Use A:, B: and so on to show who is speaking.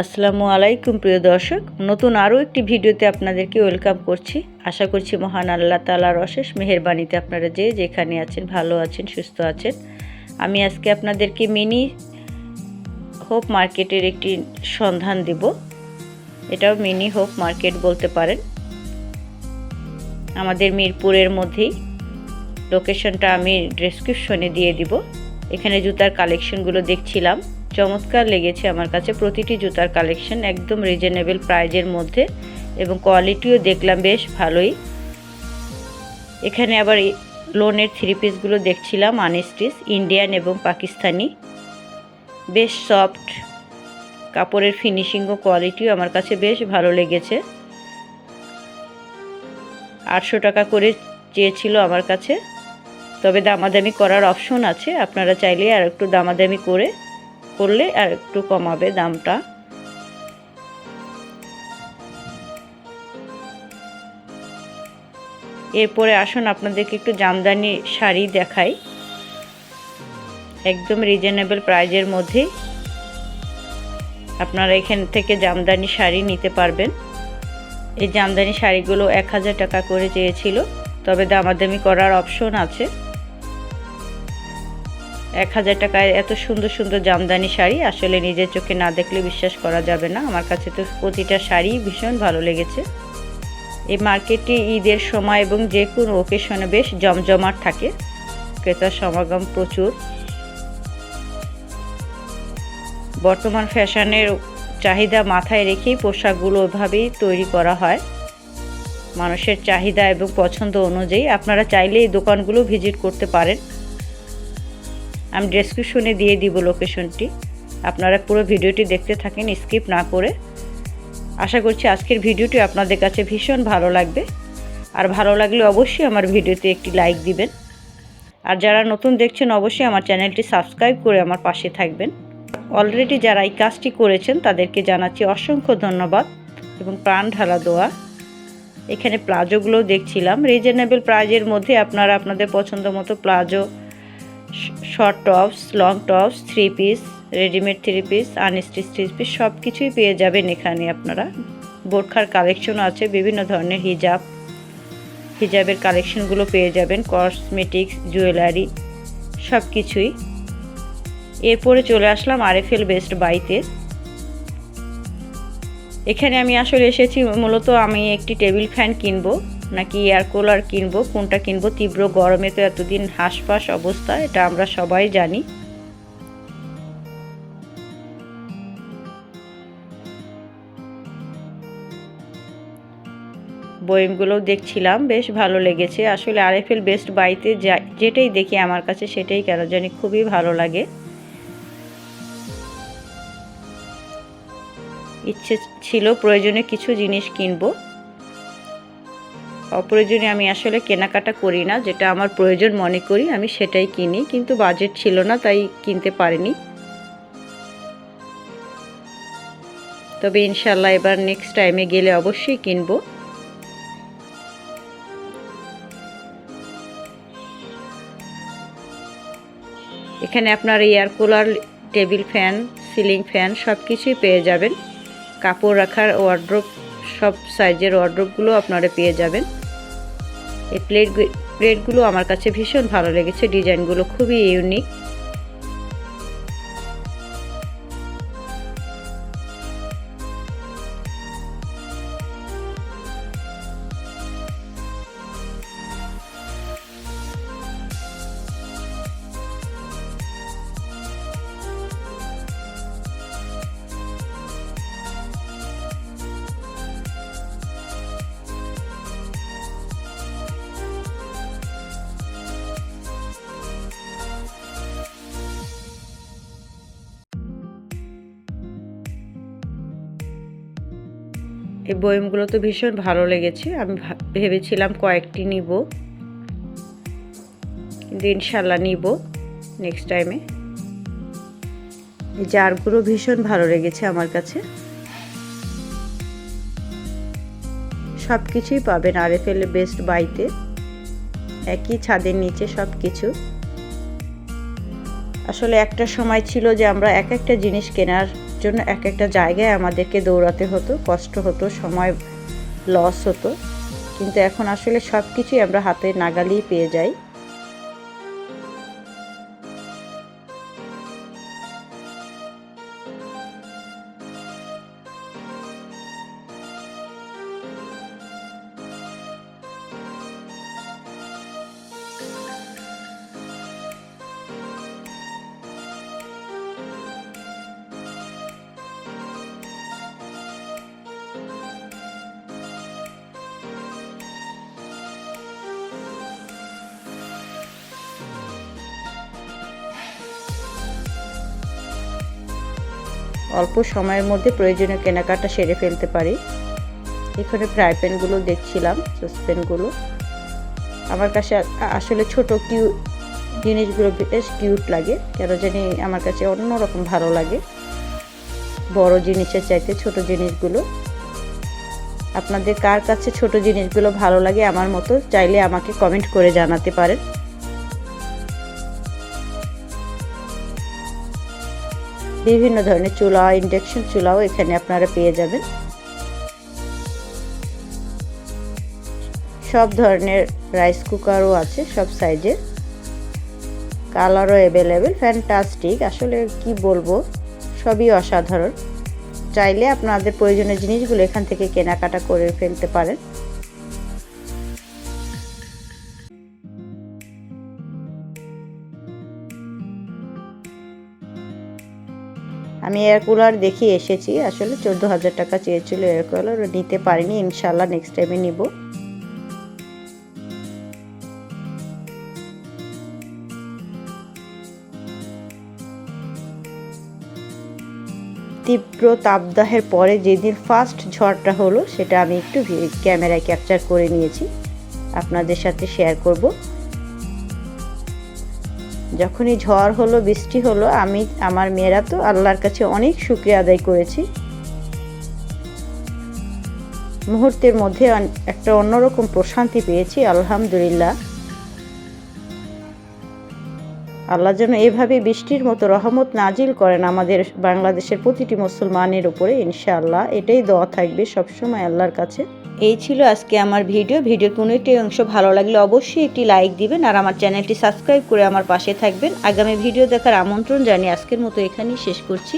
A: আসসালামু আলাইকুম প্রিয় দর্শক, নতুন আরও একটি ভিডিওতে আপনাদেরকে ওয়েলকাম করছি। আশা করছি মহান আল্লাহ তাআলার অশেষ মেহেরবানিতে আপনারা যে যেখানে আছেন ভালো আছেন, সুস্থ আছেন। আমি আজকে আপনাদেরকে মিনি হোপ মার্কেটের একটি সন্ধান দেব। এটাও মিনি হোপ মার্কেট বলতে পারেন। আমাদের মিরপুরের মধ্যেই, লোকেশনটা আমি ডেসক্রিপশনে দিয়ে দিব। এখানে জুতার কালেকশনগুলো দেখছিলাম, চমৎকার লেগেছে আমার কাছে। প্রতিটি জুতার কালেকশন একদম রিজনেবল প্রাইজের মধ্যে এবং কোয়ালিটিও দেখলাম বেশ ভালোই। এখানে আবার লোনের থ্রি পিসগুলো দেখছিলাম, আনস্টিচ, ইন্ডিয়ান এবং পাকিস্তানি, বেশ সফট কাপড়ের ফিনিশিং ও কোয়ালিটিও আমার কাছে বেশ ভালো লেগেছে। 800 টাকা করে চেয়েছিল আমার কাছে, তবে দামাদামি করার অপশন আছে। আপনারা চাইলে আর একটু দামাদামি করলে আর একটু কমাবে দামটা। এরপরে আসুন আপনাদেরকে একটু জামদানি শাড়ি দেখাই, একদম রিজনেবল প্রাইজের মধ্যে আপনারা এখান থেকে জামদানি শাড়ি নিতে পারবেন। এই জামদানি শাড়িগুলো 1000 টাকা করে চেয়েছিল, তবে দামাদামি করার অপশন আছে। 1000 টাকায় এত সুন্দর সুন্দর জামদানি শাড়ি আসলে নিজের চোখে না দেখলে বিশ্বাস করা যাবে না। আমার কাছে তো প্রতিটা শাড়ি ভীষণ ভালো লেগেছে। এই মার্কেটটি ঈদের সময় এবং যে কোনো ওকেশনে বেশ জমজমাট থাকে, ক্রেতার সমাগম প্রচুর। বর্তমান ফ্যাশনের চাহিদা মাথায় রেখেই পোশাকগুলো ওইভাবেই তৈরি করা হয়, মানুষের চাহিদা এবং পছন্দ অনুযায়ী। আপনারা চাইলে এই দোকানগুলো ভিজিট করতে পারেন। আমি ডেসক্রিপশনে দিয়ে দিব লোকেশনটি, আপনারা পুরো ভিডিওটি দেখতে থাকেন স্কিপ না করে। আশা করছি আজকের ভিডিওটি আপনাদের কাছে ভীষণ ভালো লাগবে, আর ভালো লাগলে অবশ্যই আমার ভিডিওতে একটি লাইক দিবেন। আর যারা নতুন দেখছেন অবশ্যই আমার চ্যানেলটি সাবস্ক্রাইব করে আমার পাশে থাকবেন। অলরেডি যারা এই কাজটি করেছেন তাদেরকে জানাচ্ছি অসংখ্য ধন্যবাদ এবং প্রাণ ঢালা দোয়া। এখানে প্লাজোগুলো দেখছিলাম রিজনেবল প্রাইজের মধ্যে। আপনারা আপনাদের পছন্দ মতো palazzo, short tops, long tops, three piece, readymade three piece, unstitch three piece সব কিছুই পেয়ে যাবেন এখানে। আপনারা বোরখার কালেকশনও আছে, বিভিন্ন ধরনের হিজাবের কালেকশনগুলো পেয়ে যাবেন, কসমেটিক্স, জুয়েলারি সব কিছুই। এরপরে চলে আসলাম আরএফএল বেস্ট বাইতে। এখানে আমি আসলে এসেছি মূলত আমি একটি টেবিল ফ্যান কিনবো নাকি এয়ার কুলার কিনবো, কোনটা কিনবো। তীব্র গরমে তো এতদিন হাঁসফাঁস অবস্থা, এটা আমরা সবাই জানি। বয়ামগুলোও দেখছিলাম, বেশ ভালো লেগেছে। আসলে আরএফএল বেস্ট বাইতে যেটাই দেখি আমার কাছে সেটাই কেন জানি খুবই ভালো লাগে। ইচ্ছে ছিল প্রয়োজনে কিছু জিনিস কিনবো, অপ্রয়োজনে আমি আসলে কেনাকাটা করি না। যেটা আমার প্রয়োজন মনে করি আমি সেটাই কিনি, কিন্তু বাজেট ছিল না তাই কিনতে পারিনি। তবে ইনশাল্লাহ এবার নেক্সট টাইমে গেলে অবশ্যই কিনবো। এখানে আপনার air cooler, table fan, ceiling fan সব কিছুই পেয়ে যাবেন। কাপড় রাখার ওয়ার্ড্রোব, সব সাইজের ওয়ার্ড্রোবগুলো আপনারা পেয়ে যাবেন। এই প্লেটগুলো আমার কাছে ভীষণ ভালো লেগেছে, ডিজাইনগুলো খুবই ইউনিক। এই বয়ামগুলো তো ভীষণ ভালো লেগেছে। আমি ভেবেছিলাম কয়েকটি নিব, কিন্তু ইনশাল্লাহ নিব নেক্সট টাইমে। এই জারগুলো ভীষণ ভালো লেগেছে আমার কাছে। সব কিছুই পাবেন আরএফএল বেস্ট বাইতে, একই ছাদের নিচে সব কিছু। আসলে একটা সময় ছিল যে আমরা এক একটা জিনিস কেনার জন্য এক একটা জায়গায় আমাদেরকে দৌড়াতে হতো, কষ্ট হতো, সময় লস হতো। কিন্তু এখন আসলে সব কিছুই আমরা হাতের নাগালেই পেয়ে যাই। অল্প সময়ের মধ্যে প্রয়োজনীয় কেনাকাটা সেরে ফেলতে পারি। এখানে ফ্রাই প্যানগুলো দেখছিলাম, সসপ্যানগুলো আমার কাছে আসলে ছোট জিনিসগুলো বেশ কিউট লাগে, কেন জানি আমার কাছে অন্যরকম ভালো লাগে বড় জিনিসের চাইতে ছোট জিনিসগুলো। আপনাদের কার কাছে ছোট জিনিসগুলো ভালো লাগে আমার মতো, চাইলে আমাকে কমেন্ট করে জানাতে পারেন। বিভিন্ন ধরনের চুলা, ইন্ডাকশন চুলাও এখানে আপনারা পেয়ে যাবেন। সব ধরনের রাইস কুকারও আছে, সব সাইজের, কালারও অ্যাভেলেবেল, ফ্যান্টাস্টিক। আসলে কি বলবো, সবই অসাধারণ। চাইলে আপনাদের প্রয়োজনীয় জিনিসগুলো এখান থেকে কেনাকাটা করে ফেলতে পারেন। আমি এয়ার কুলার দেখিয়ে এসেছি, আসলে 14,000 টাকা চেয়েছিল এয়ার কুলার, নিতে পারিনি, ইনশাল্লাহ নেক্সট টাইমে নিব। তীব্র তাপদাহের পরে যেদিন ফার্স্ট ঝড়টা হলো সেটা আমি একটু ক্যামেরায় ক্যাপচার করে নিয়েছি, আপনাদের সাথে শেয়ার করব। যখনই ঝড় হলো, বৃষ্টি হলো, আমি আমার মেয়েরা তো আল্লাহর কাছে অনেক শুকরিয়া আদায় করেছি। মুহূর্তের মধ্যে একটা অন্যরকম প্রশান্তি পেয়েছি, আলহামদুলিল্লাহ। আল্লাহ যেন এভাবে বৃষ্টির মতো রহমত নাজিল করেন আমাদের বাংলাদেশের প্রতিটি মুসলমানের উপরে, ইনশাআল্লাহ। এটাই দোয়া থাকবে সবসময় আল্লাহর কাছে। এই ছিল আজকে আমার ভিডিওর কোনো একটি অংশ ভালো লাগলে অবশ্যই একটি লাইক দিবেন, আর আমার চ্যানেলটি সাবস্ক্রাইব করে আমার পাশে থাকবেন। আগামী ভিডিও দেখার আমন্ত্রণ জানিয়ে আজকের মতো এখানেই শেষ করছি।